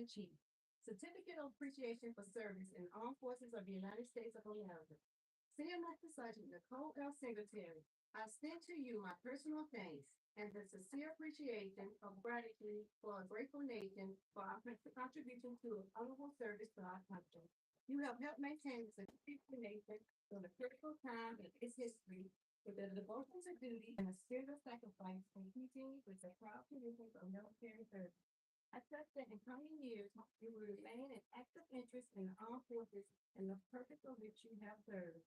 Commander-in-Chief. Certificate of Appreciation for Service in Armed Forces of the United States of America. Senior Master Sergeant Nicole L. Singletary, I extend to you my personal thanks and the sincere appreciation of gratitude for a grateful nation for our contribution to honorable service to our country. You have helped maintain the security of the nation from the critical time in its history with the devotion to duty and the spirit of sacrifice and continue with the proud traditions of military service. I trust that in coming years, you will remain an active interest in the armed forces and the purpose of which you have served.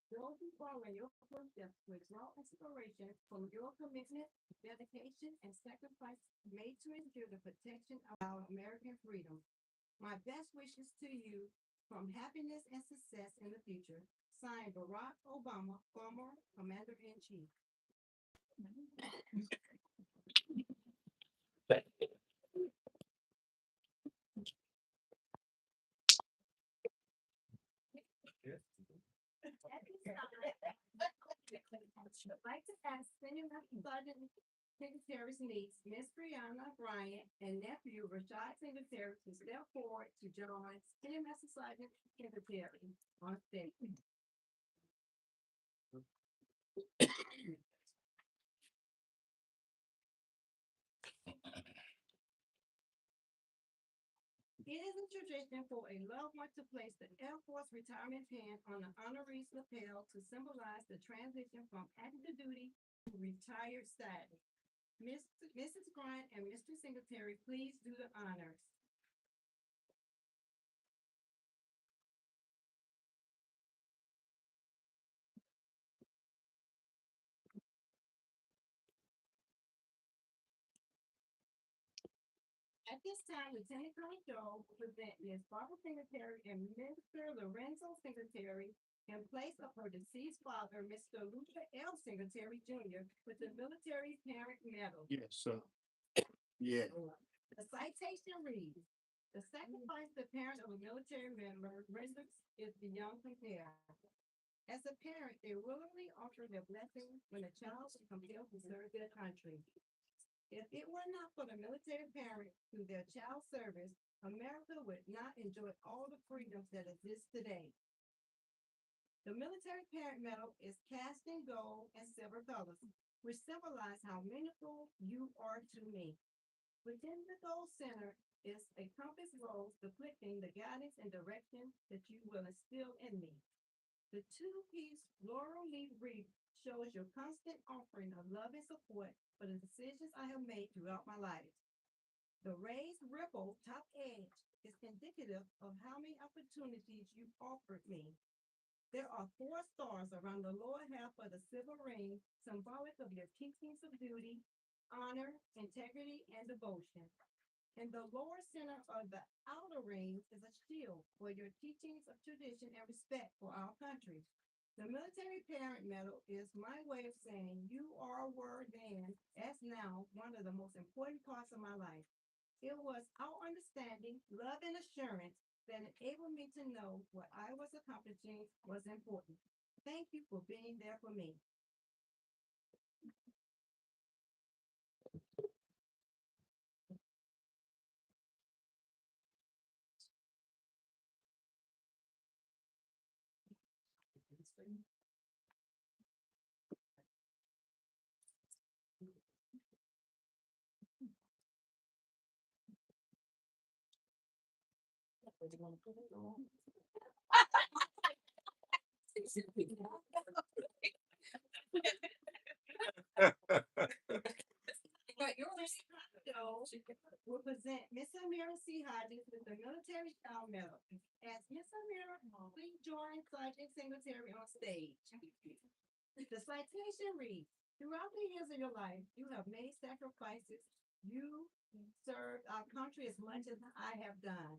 Those who follow in your footsteps will draw inspiration from your commitment, dedication, and sacrifice made to ensure the protection of our American freedom. My best wishes to you from happiness and success in the future. Signed, Barack Obama, former Commander-in-Chief. At this time, I'd like to ask Senior Master Sergeant Secretary's niece, Miss Brianna Bryant, and nephew Rashad Singletary to step forward to join Senior Master Sergeant Secretary on stage. It is a tradition for a loved one to place the Air Force retirement pin on the honoree's lapel to symbolize the transition from active duty to retired status. Mrs. Grant and Mr. Singletary, please do the honors. At this time, Lieutenant Colonel Joe will present Ms. Barbara Singletary and Mr. Lorenzo Singletary in place of her deceased father, Mr. Luca L. Singletary Jr., with the military parent medal. Yes, sir. Yeah. The citation reads, the sacrifice the parent of a military member renders is beyond compare. As a parent, they willingly offer their blessing when a child is compelled to serve their country. If it were not for the military parent through their child service, America would not enjoy all the freedoms that exist today. The military parent medal is cast in gold and silver colors, which symbolize how meaningful you are to me. Within the gold center is a compass rose depicting the guidance and direction that you will instill in me. The two-piece laurel leaf wreath shows your constant offering of love and support for the decisions I have made throughout my life. The raised ripple top edge is indicative of how many opportunities you offered me. There are four stars around the lower half of the silver ring, symbolic of your teachings of duty, honor, integrity, and devotion. In the lower center of the outer ring is a shield for your teachings of tradition and respect for our country. The military parent medal is my way of saying you are were then, as now, one of the most important parts of my life. It was our understanding, love, and assurance that enabled me to know what I was accomplishing was important. Thank you for being there for me. Show will present Miss Amira C. Hodges with the Military Style Medal. As Miss Amira, please join Sergeant Singletary on stage. The citation reads, throughout the years of your life, you have made sacrifices. You served our country as much as I have done.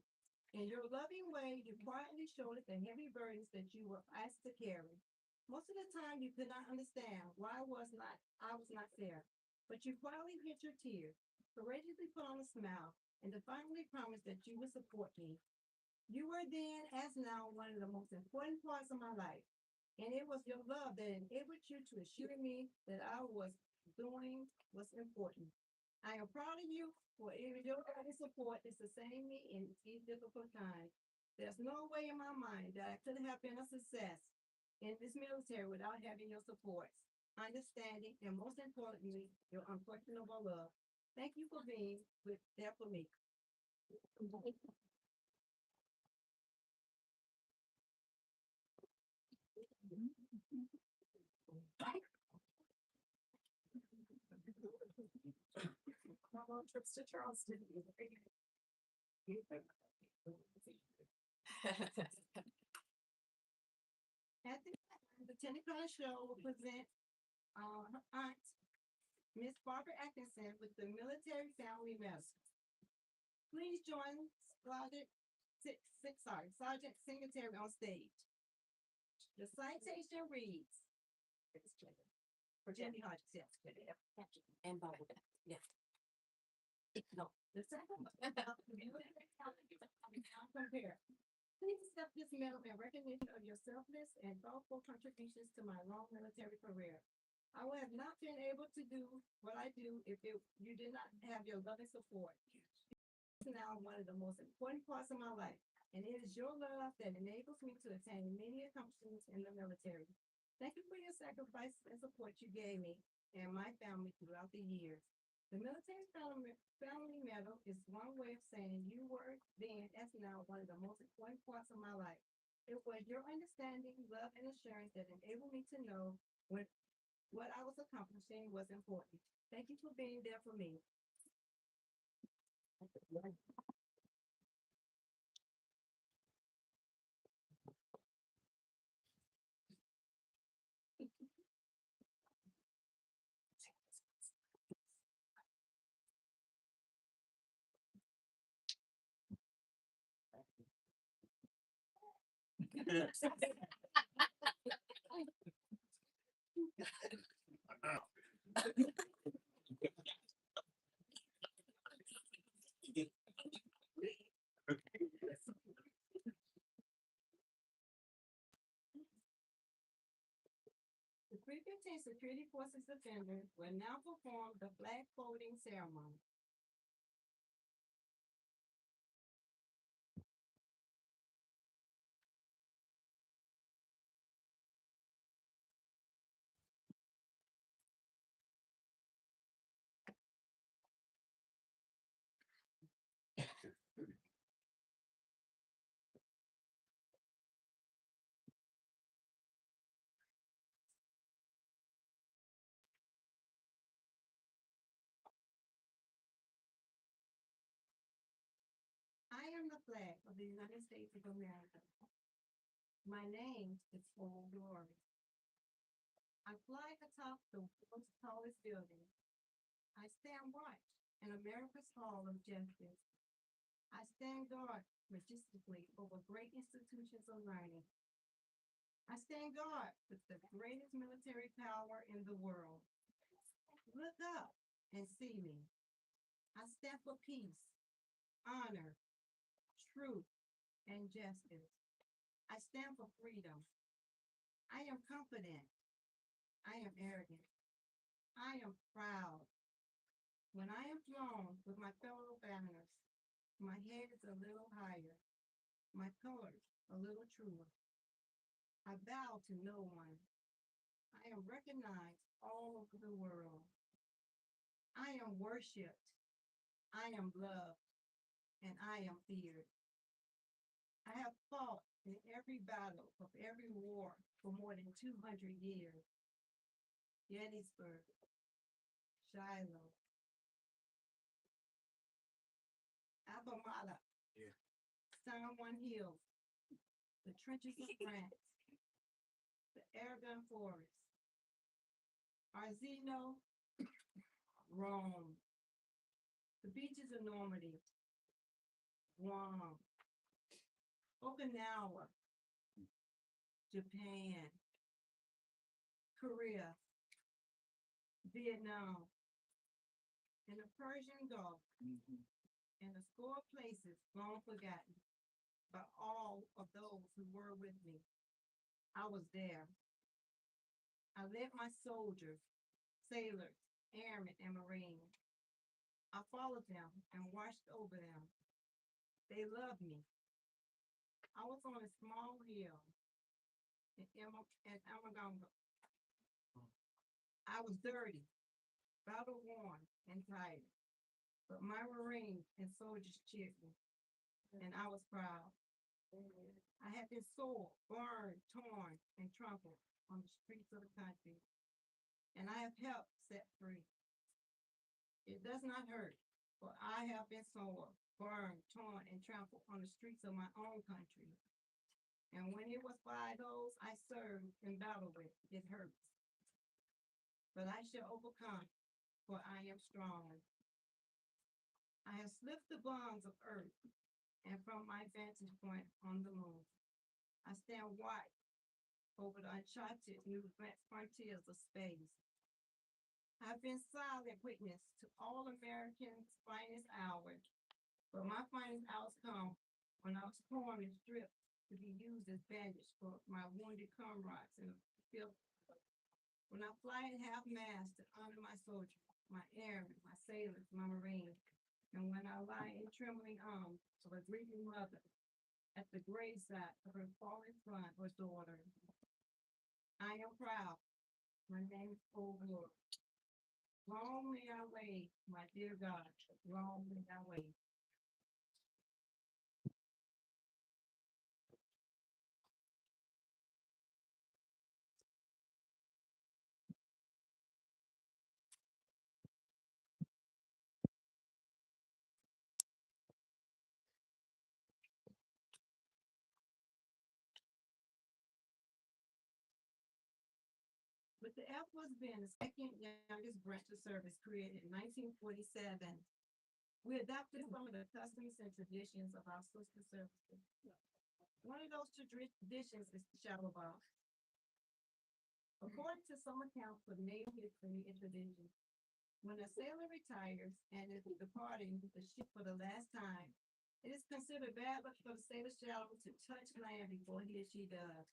In your loving way, you quietly shouldered the heavy burdens that you were asked to carry. Most of the time, you could not understand why I was not there. But you quietly hid your tears, courageously put on a smile, and defiantly promised that you would support me. You were then, as now, one of the most important parts of my life. And it was your love that enabled you to assure me that I was doing what's important. I am proud of you for your support to sustain me in these difficult times. There's no way in my mind that I could have been a success in this military without having your support, understanding, and most importantly, your unquestionable love. Thank you for being there for me. Long trips to Charleston. At the time, the Tennecotta Show will present her aunt, Miss Barbara Atkinson, with the Military Family Medal. Please join Sergeant Singletary on stage. The citation reads, for Jimmy Hodges, yes. And Barbara, yeah. No, the second one. Compare. Please accept this medal in recognition of your selfless and thoughtful contributions to my long military career. I would have not been able to do what I do if you did not have your loving support. It's now one of the most important parts of my life, and it is your love that enables me to attain many accomplishments in the military. Thank you for your sacrifice and support you gave me and my family throughout the years. The Military Family Medal is one way of saying you were then as now one of the most important parts of my life. It was your understanding, love, and assurance that enabled me to know when what I was accomplishing was important. Thank you for being there for me. The 315 Security Forces defenders will now perform the flag folding ceremony. I am the flag of the United States of America. My name is Old Glory. I fly atop the world's tallest building. I stand watch in America's Hall of Justice. I stand guard majestically over great institutions of learning. I stand guard with the greatest military power in the world. Look up and see me. I stand for peace, honor, truth, and justice. I stand for freedom. I am confident. I am arrogant. I am proud. When I am flown with my fellow banners, my head is a little higher, my colors a little truer. I bow to no one. I am recognized all over the world. I am worshiped. I am loved. And I am feared. I have fought in every battle of every war for more than 200 years. Gettysburg, Shiloh, Appomattox, Yeah. San Juan Hills, the trenches of France, the Argonne Forest, Arzino, Rome, the beaches of Normandy, Guam, Okinawa, Japan, Korea, Vietnam, and the Persian Gulf, and a score of places long forgotten by all of those who were with me. I was there. I led my soldiers, sailors, airmen, and marines. I followed them and watched over them. They loved me. I was on a small hill in Amagonga. I was dirty, battle worn, and tired. But my Marines and soldiers cheered me, and I was proud. I had been soiled, burned, torn, and trampled on the streets of the country, and I have helped set free. It does not hurt, for I have been soiled, burned, torn, and trampled on the streets of my own country. And when it was by those I served in battle with, it hurts. But I shall overcome, for I am strong. I have slipped the bonds of earth, and from my vantage point on the moon, I stand wide over the uncharted new frontiers of space. I've been silent witness to all Americans' finest hours, but my finest hours come when I was torn and stripped to be used as bandage for my wounded comrades in the field. When I fly at half mast to honor my soldiers, my airmen, my sailors, my marines, and when I lie in trembling arms of a grieving mother at the graveside of her fallen son or daughter, I am proud. My name is Old Lord. Long may I wait, my dear God. Long may I wait. With the Air Force being the second youngest branch of service created in 1947, we adopted some of the customs and traditions of our sister services. One of those traditions is the shadow box. According to some accounts of naval history and tradition, when a sailor retires and is departing the ship for the last time, it is considered bad luck for the sailor's shadow to touch land before he or she does.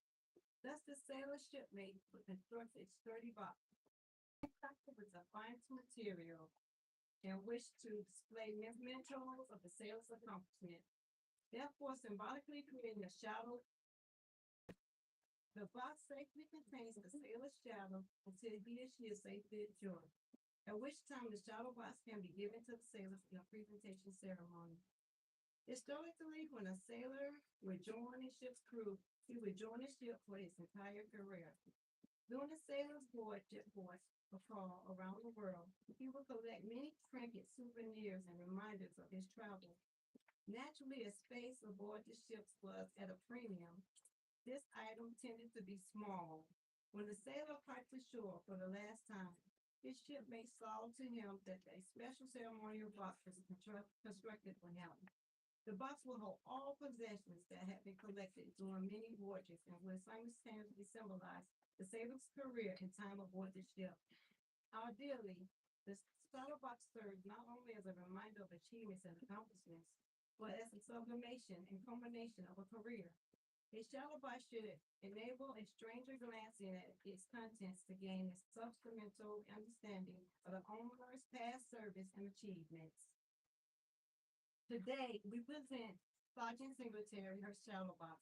Thus, the sailor's shipmate would construct a sturdy box with a fine material and wish to display mementos of the sailor's accomplishment. Therefore, symbolically creating a shadow, the box safely contains the sailor's shadow until he or she is safely ashore, at which time the shadow box can be given to the sailors in a presentation ceremony. Historically, when a sailor would join a ship's crew, he would join the ship for his entire career. During the sailor's voyage call around the world, he would collect many trinkets, souvenirs, and reminders of his travels. Naturally, as space aboard the ships was at a premium, this item tended to be small. When the sailor piped ashore for the last time, his shipmate saw to him that a special ceremonial box was constructed for him. The box will hold all possessions that had been collected during many voyages and will simultaneously symbolize the sailor's career and time aboard the ship. Ideally, the starter box serves not only as a reminder of achievements and accomplishments, but as a sublimation and culmination of a career. A shadow box should enable a stranger glancing at its contents to gain a supplemental understanding of the owner's past service and achievements. Today, we present Sergeant Singletary, her shadow box.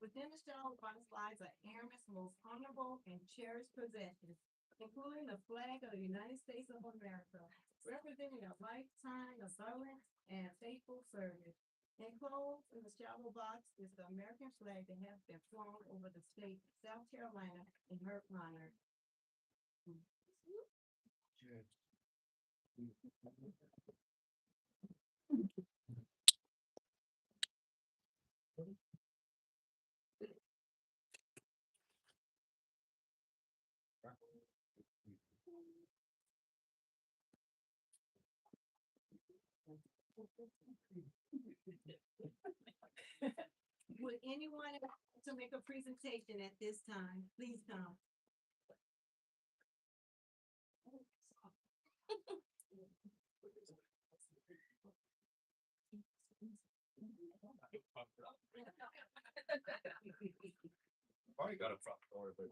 Within the shadow box lies an airman's most honorable and cherished possessions, including the flag of the United States of America, representing a lifetime of silent and faithful service. Enclosed in the shadow box is the American flag that has been flown over the state of South Carolina in her honor. Would anyone like to make a presentation at this time? Please come. Already got a front door, but.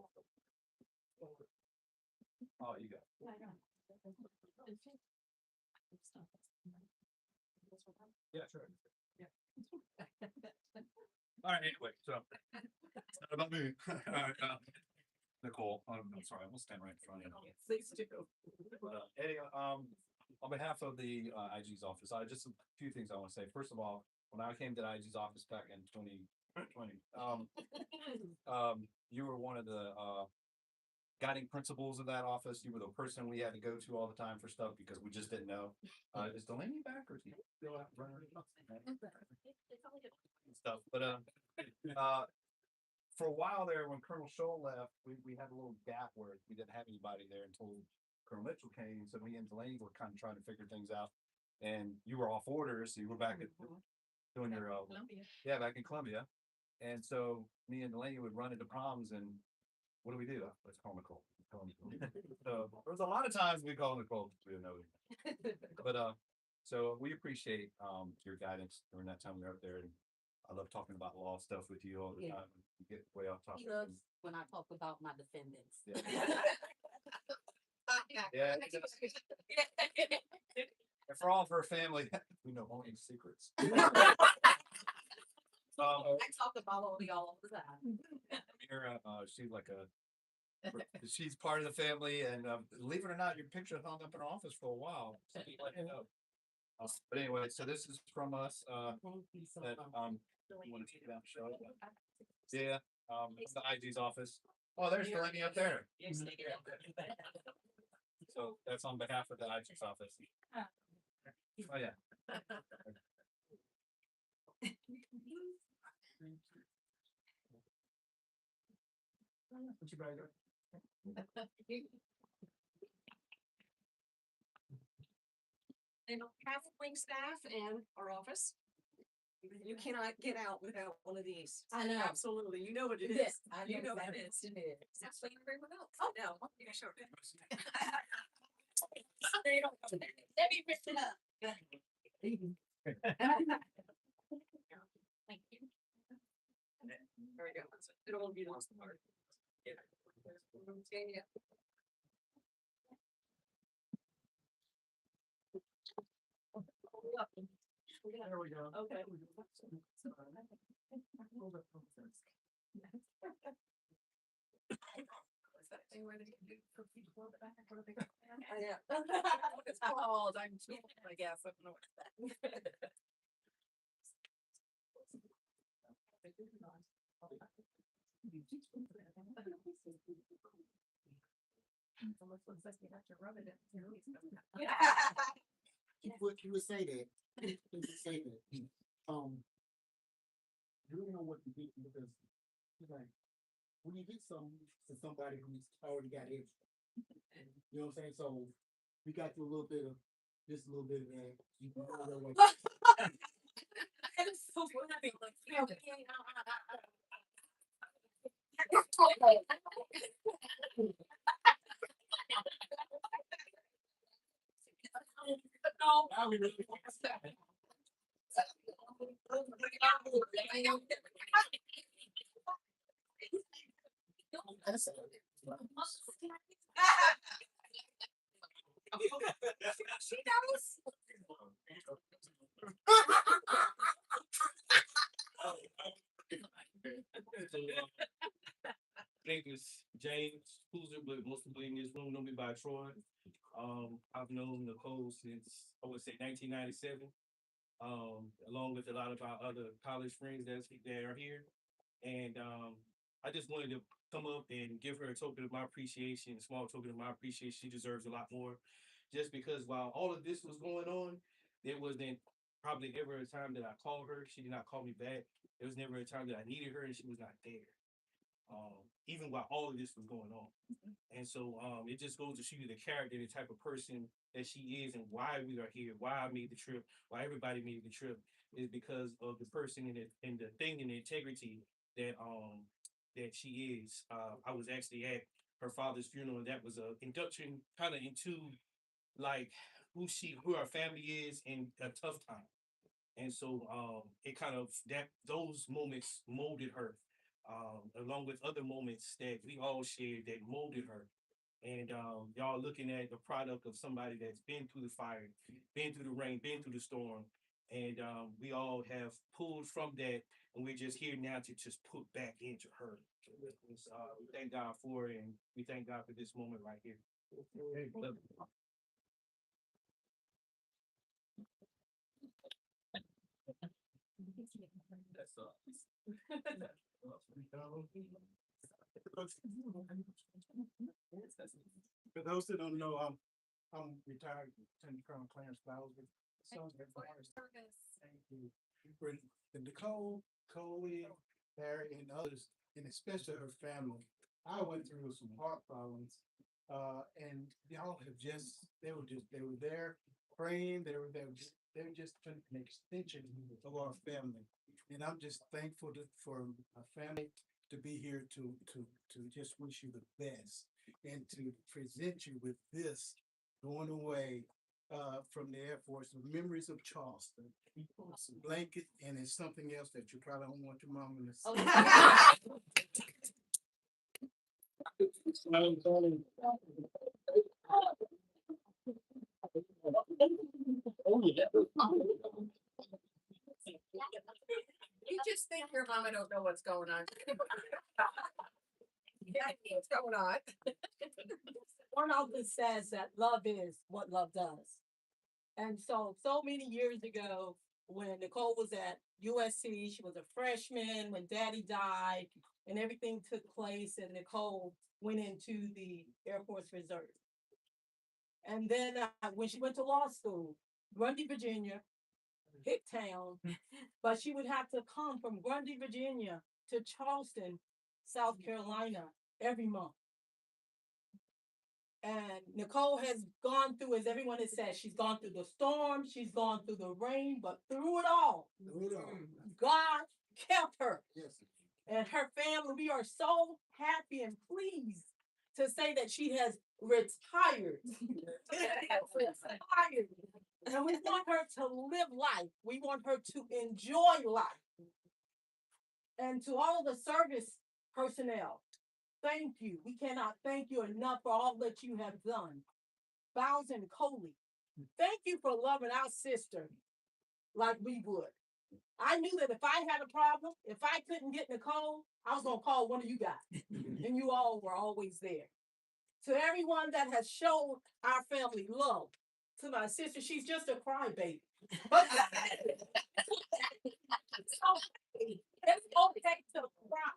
Oh, you got. Yeah, sure. All right, anyway, so. It's not about me. All right, Nicole, I'm sorry, I'm gonna stand right in front of you. Please do. But, Eddie, on behalf of the IG's office, I just a few things I want to say. First of all, when I came to the IG's office back in 2020, you were one of the guiding principles of that office. You were the person we had to go to all the time for stuff because we just didn't know. Is Delaney back or is he still out running stuff? But for a while there, when Colonel Scholl left, we had a little gap where we didn't have anybody there until Colonel Mitchell came. So me and Delaney were kind of trying to figure things out. And you were off orders, so you were back at doing your yeah, back in Columbia. And so me and Delaney would run into proms and what do we do? Let's call Nicole. So there was a lot of times we call Nicole. We didn't know it. But so we appreciate your guidance during that time we were up there. And I love talking about law stuff with you all the time. You get way off topic. He loves when I talk about my defendants. Yeah. And for all of her family, we know only secrets. I talk about all y'all all the time. Mira, she's like she's part of the family, and believe it or not, your picture hung up in our office for a while. So you let me know. But anyway, so this is from us. Thank you so That much. you want to take it out, show it? Yeah, it's the IG's office. Oh, there's Delaney up there. So that's on behalf of the IG's office. Oh yeah. What you guys doing? They don't have wing staff in our office. You cannot get out without one of these. I know. Absolutely, you know what it is. Yes, I You know that what it is. That's what everyone else. Oh, no, you can show it. They don't come there. Let me rip it up. Thank you. There we go. It won't be lost part. Yeah. Yeah. There we go. Okay. Is that thing where they can do for people back? What do they call that? Yeah. It's called, I'm sure, I guess, I don't know what that. Almost looks like you have to rub it in. He would say that. He would say that. You don't know what to do because he's like, when you get something to somebody who's already got it, you know what I'm saying? So we got you a little bit of just a little bit of that. You can go that way. I'm so happy. No. Now we really She knows. Name is James Couzin, but most people in this room know me by Troy. I've known Nicole since I would say 1997. Along with a lot of our other college friends that are here. And I just wanted to come up and give her a token of my appreciation, a small token of my appreciation. She deserves a lot more. Just because while all of this was going on, there wasn't probably ever a time that I called her. She did not call me back. There was never a time that I needed her and she was not there. Even while all of this was going on. And so it just goes to show you the character, the type of person that she is and why we are here, why I made the trip, why everybody made the trip is because of the person and the thing and the integrity that she is. I was actually at her father's funeral and that was a induction kind of into like who her family is in a tough time. And so it kind of those moments molded her. Along with other moments that we all shared that molded her. And y'all looking at the product of somebody that's been through the fire, been through the rain, been through the storm. And we all have pulled from that, and we're just here now to just put back into her. We thank God for it, and we thank God for this moment right here. Love you. That's For those that don't know, I'm retired Lieutenant Colonel Clarence Bowser. Thank you. For Nicole, Coley, Harry, and others, and especially her family. I went through some heart problems, and y'all have they were there praying. They were just an extension of our family, and I'm just thankful for my family to be here to just wish you the best and to present you with this going away from the Air Force, the memories of Charleston. It's a blanket, and it's something else that you probably don't want your mama to see. You just think your mama don't know what's going on. Yeah, what's going on? One often says that love is what love does. And so many years ago, when Nicole was at USC, she was a freshman when Daddy died, and everything took place, and Nicole went into the Air Force Reserve. And then when she went to law school, Grundy, Virginia, hick town, but she would have to come from Grundy, Virginia to Charleston, South Carolina every month. And Nicole has gone through, as everyone has said, she's gone through the storm, she's gone through the rain, but through it all, God kept her. Yes. And her family, we are so happy and pleased to say that she has retired. Retired. And we want her to live life. We want her to enjoy life. And to all the service personnel, thank you. We cannot thank you enough for all that you have done. Bowser and Coley, thank you for loving our sister like we would. I knew that if I had a problem, if I couldn't get Nicole, I was going to call one of you guys. And you all were always there. To everyone that has shown our family love, to my sister, she's just a crybaby. But it's okay to cry.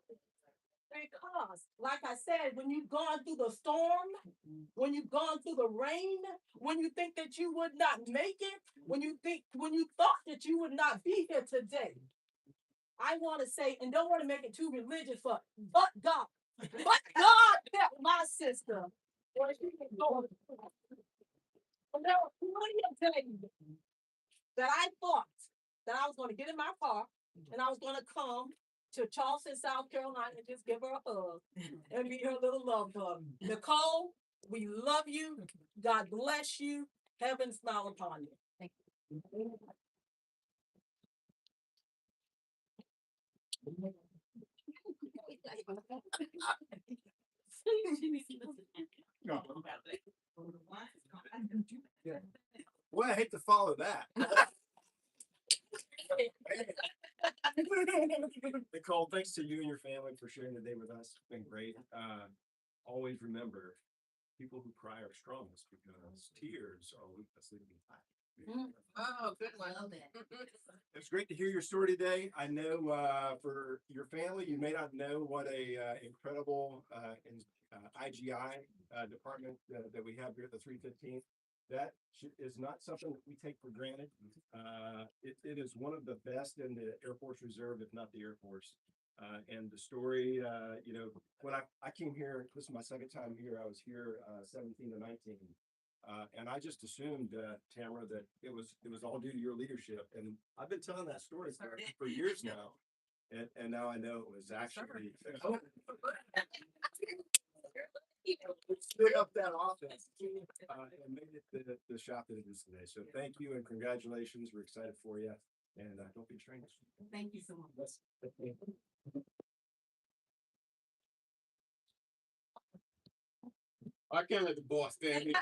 Because, like I said, when you've gone through the storm, when you've gone through the rain, when you think that you would not make it, when you thought that you would not be here today, I want to say, and don't want to make it too religious, but God kept my sister. When she was going through. Now, let me tell you that I thought that I was going to get in my car and I was going to come to Charleston, South Carolina, and just give her a hug and be her little love bug. Nicole, we love you. God bless you. Heaven smile upon you. Thank you. No. Yeah. Well, I hate to follow that. Nicole, thanks to you and your family for sharing the day with us. It's been great. Always remember, people who cry are strongest because tears are weakness leading to life. Oh, good one. I love that. It's great to hear your story today. I know for your family, you may not know what a incredible IGI department that we have here at the 315. That is not something that we take for granted. It is one of the best in the Air Force Reserve, if not the Air Force. And the story, when I came here, this is my second time here. I was here 17 to 19. And I just assumed, Tamara, that it was all due to your leadership. And I've been telling that story for years now. And now I know it was actually stood up that office and made it the shop that it is today. So thank you and congratulations. We're excited for you. And don't be strange. Thank you so much. I can't let the boss stand here.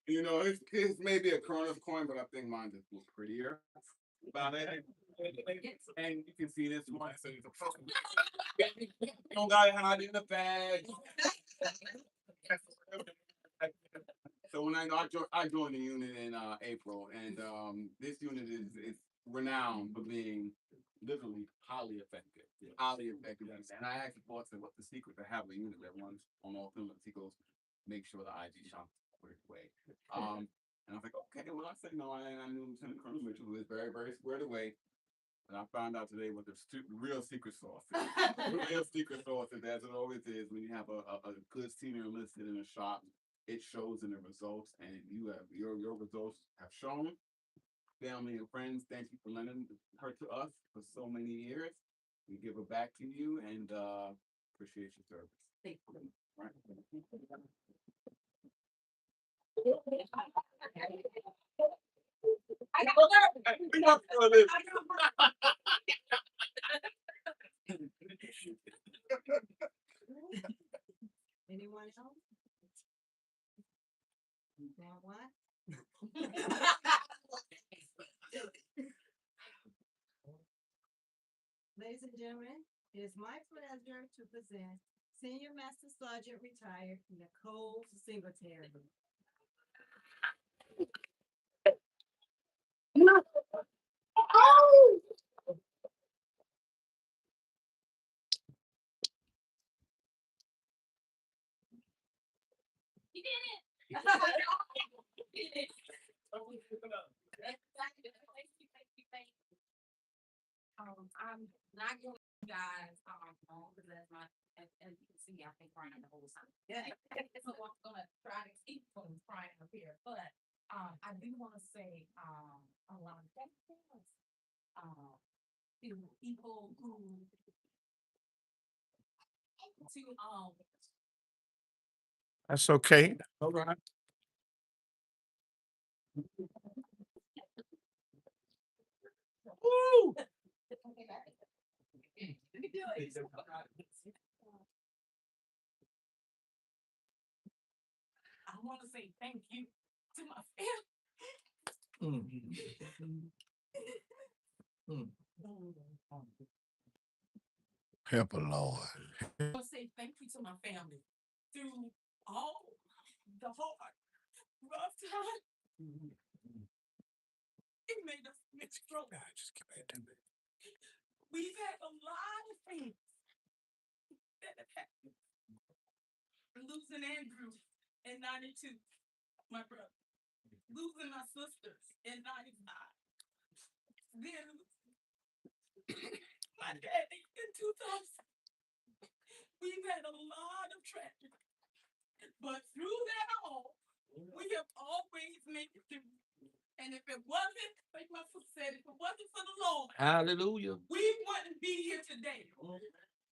You know, it's maybe a Corona's coin, but I think mine just was prettier. About it. And you can see this one. So you don't got it hide in the bag. So when I joined the unit in April, and this unit is renowned for being literally highly effective. Highly effective. And I asked the boss what's the secret to have a unit that runs on all cylinders. He goes, make sure the IG shop squared away. And I was like, okay, well I said no, I knew Lieutenant Colonel Mitchell was very, very squared away. And I found out today what the real secret sauce is. The real secret sauce is, as it always is, when you have a good senior enlisted in a shop, it shows in the results, and you have your results have shown. Family and friends, thank you for lending her to us for so many years. We give her back to you and appreciate your service. Thank you. Right. Anyone else? Now what? Ladies and gentlemen, it is my pleasure to present Senior Master Sergeant Retired Nicole Singletary. I'm not gonna guys on because that's my as you can see I've been crying the whole time. Yeah. So I'm gonna try to keep from crying up here. But I do wanna say a lot of thank yous to people who That's okay. All right. Woo! I want to say thank you to my family. Help a Lord. I want to say thank you to my family through all the hard, rough time. It made us strong. Just give me a 10 minutes. We've had a lot of things that have happened. Losing Andrew in 92, my brother. Losing my sisters in 95. Then my daddy in 2000. We've had a lot of tragedy. But through that all, we have always made it through. And if it wasn't, like my sister said, if it wasn't for the Lord, Hallelujah. we wouldn't be here today.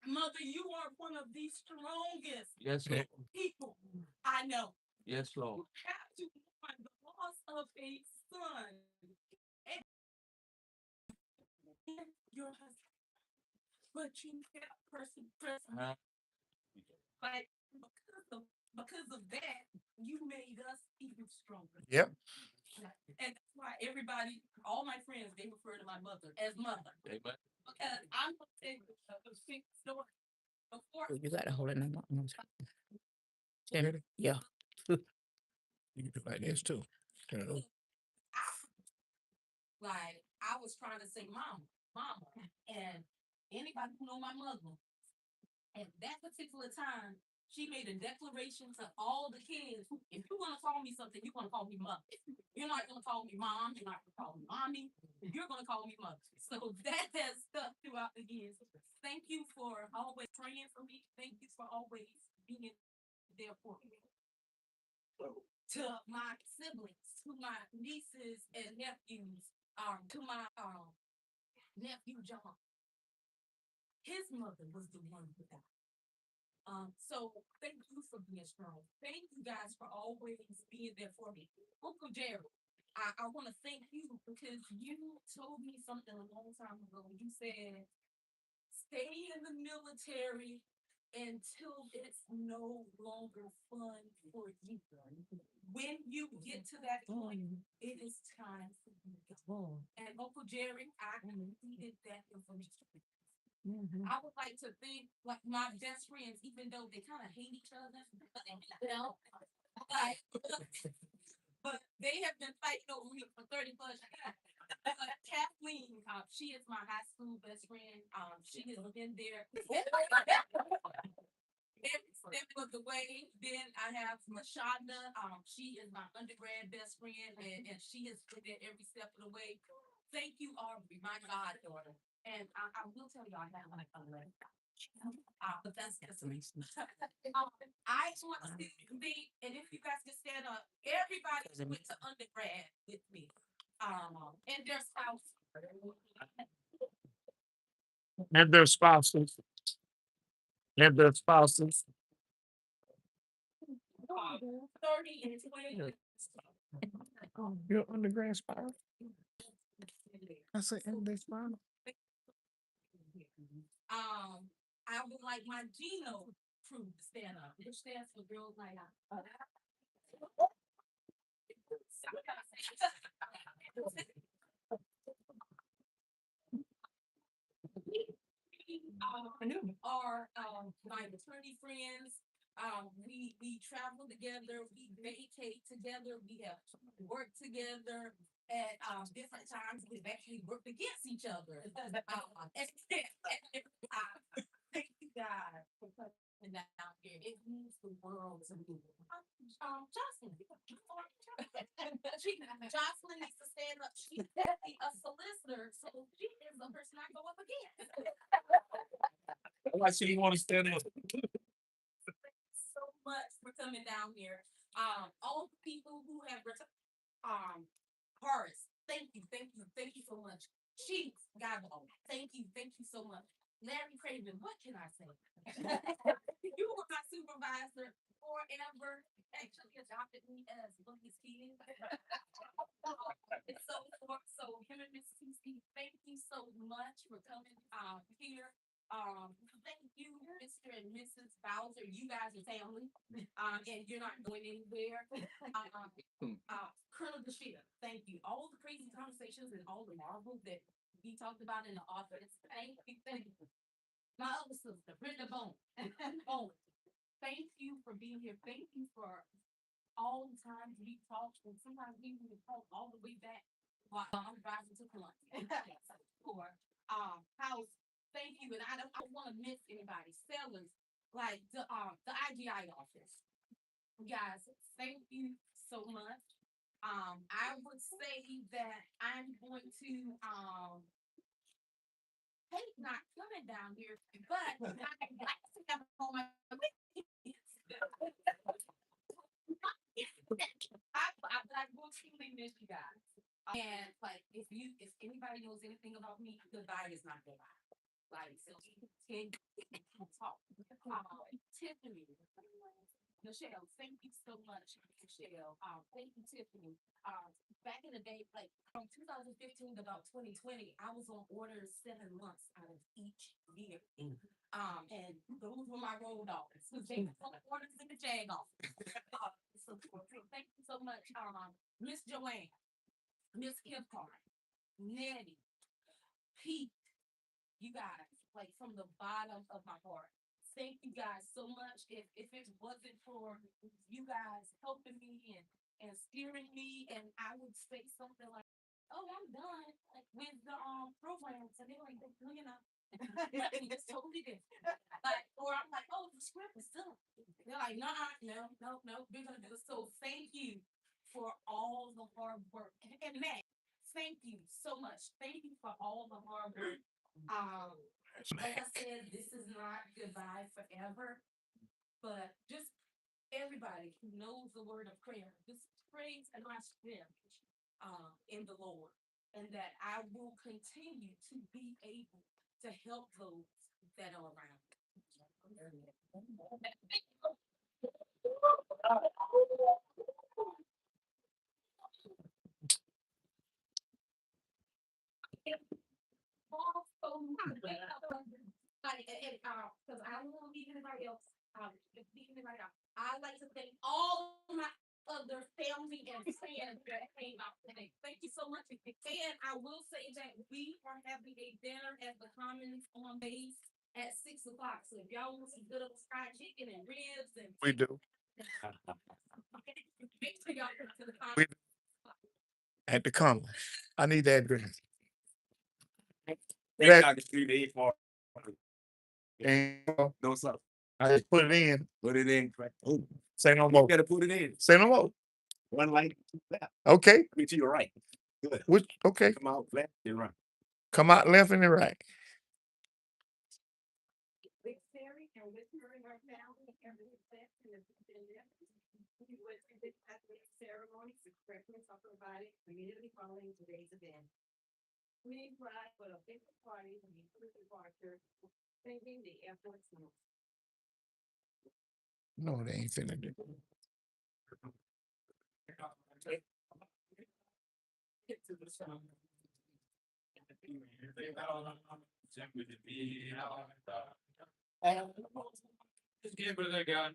Mother, you are one of the strongest Yes, Lord. people I know. Yes, Lord. You have to mourn the loss of a son and your husband. But you kept person. But because of that, you made us even stronger. Yep. And that's why everybody, all my friends, they refer to my mother as mother. Amen. Because I'm gonna tell you a quick story. Before You gotta hold it in. Yeah. You can do like this too. Turn it over. like I was trying to say mama, and anybody who know my mother, at that particular time, she made a declaration to all the kids. If you want to call me something, you're going to call me mother. You're not going to call me mom. You're not going to call me mommy. You're going to call me mother. So that has stuck throughout the years. Thank you for always praying for me. Thank you for always being there for me. To my siblings, to my nieces and nephews, to my nephew John. His mother was the one who died. So thank you for being strong. Thank you guys for always being there for me. Uncle Jerry, I want to thank you because you told me something a long time ago. You said, stay in the military until it's no longer fun for you. When you get to that point, it is time for you to go. And Uncle Jerry, I completed that information. I would like to think like my best friends, even though they kind of hate each other, you know, like, but they have been fighting over me for 30 plus years. Kathleen, she is my high school best friend. She has been there every step of the way. Then I have Mashonda. She is my undergrad best friend, and she has been there every step of the way. Thank you, Aubrey, my goddaughter. And I will tell you, I have my but that's I want to be, and if you guys can stand up, everybody went to undergrad with me. And their spouse. And their spouses. And their spouses. 30 and 20. Your undergrad spouse. I said, and their spouse. I would like my Gino crew to stand up, which stands for Girls Night Out. Are my attorney friends. We travel together, we vacate together, we have worked together at different times. We've actually worked against each other. Thank you guys for coming down here. It means the world to me. Jocelyn. Jocelyn needs to stand up. She's a solicitor, so she is the person I go up against. Why she didn't want to stand up? So much for coming down here. All the people who have Horace, thank you so much. Chief Gabo, thank you so much. Larry Craven, what can I say? You were my supervisor forever. Actually adopted me as one of his kids. It's so forth. So him and Miss TC, thank you so much for coming here. Thank you, Mr. and Mrs. Bowser. You guys are family. And you're not going anywhere. Colonel Bashir, thank you. All the crazy conversations and all the marvels that we talked about in the office. Thank you. My other sister, Brenda Bone. Oh, thank you for being here. Thank you for all the times we talked, and sometimes we even talk all the way back while I'm driving to Columbia. For house, thank you, and I don't want to miss anybody. Sellers, like the IGI office, guys, thank you so much. I would say that I'm going to hate not coming down here, but I like to have all my I will truly miss you guys. And like, if anybody knows anything about me, goodbye is not goodbye. Like, so can talk. Tiffany, Michelle, thank you so much, Michelle. Thank you, Tiffany. Back in the day, like from 2015 to about 2020, I was on order 7 months out of each year. And those were my road dogs. They were on orders in the JAG office. So thank you so much, Miss Joanne, Miss Kipcar, Nettie, Pete, you guys, like from the bottom of my heart. Thank you guys so much. If it wasn't for you guys helping me and steering me, and I would say something like, "Oh, I'm done like, with the programs," and they're like, you know, it's totally different. Like, or I'm like, "Oh, the script is done." They're like, "No, we're gonna do this." So thank you for all the hard work, and Matt, thank you so much. Thank you for all the hard work. Like I said, this is not goodbye forever, but just everybody who knows the word of prayer, just praise and my strength in the Lord, and that I will continue to be able to help those that are around. Also, like like, cause I don't wanna leave anybody else, leave anybody out. I'd like to thank all of my other family and friends that came out today. Thank you so much. And I will say that we are having a dinner at the Commons on base at 6 o'clock. So if y'all want some good old fried chicken and ribs and. We do. Make sure y'all come to the We- Commons. At the Commons. I need the address. Thank Dr. Street, the 8th Ward. And No, sir. I just put it in. Put it in. Oh, Say no you more. gotta put it in. Say no more. One light, left. Okay. I mean, to your right. Good. Which, okay. Come out left and right. Come out left and right. With Terry and with her and her family and the reception and we went through this ceremony, refreshments are provided immediately following today's event. We provide for the big party and the departure, thanking the airport team. No, they ain't finna do. Just give it a gun.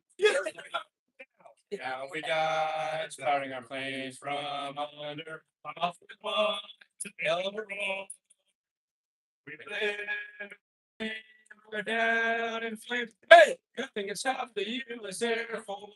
Yeah, we died, starting our planes from under, off the one to Elborough. We live, we're down in flames. Hey, nothing can stop the U.S. Air Force.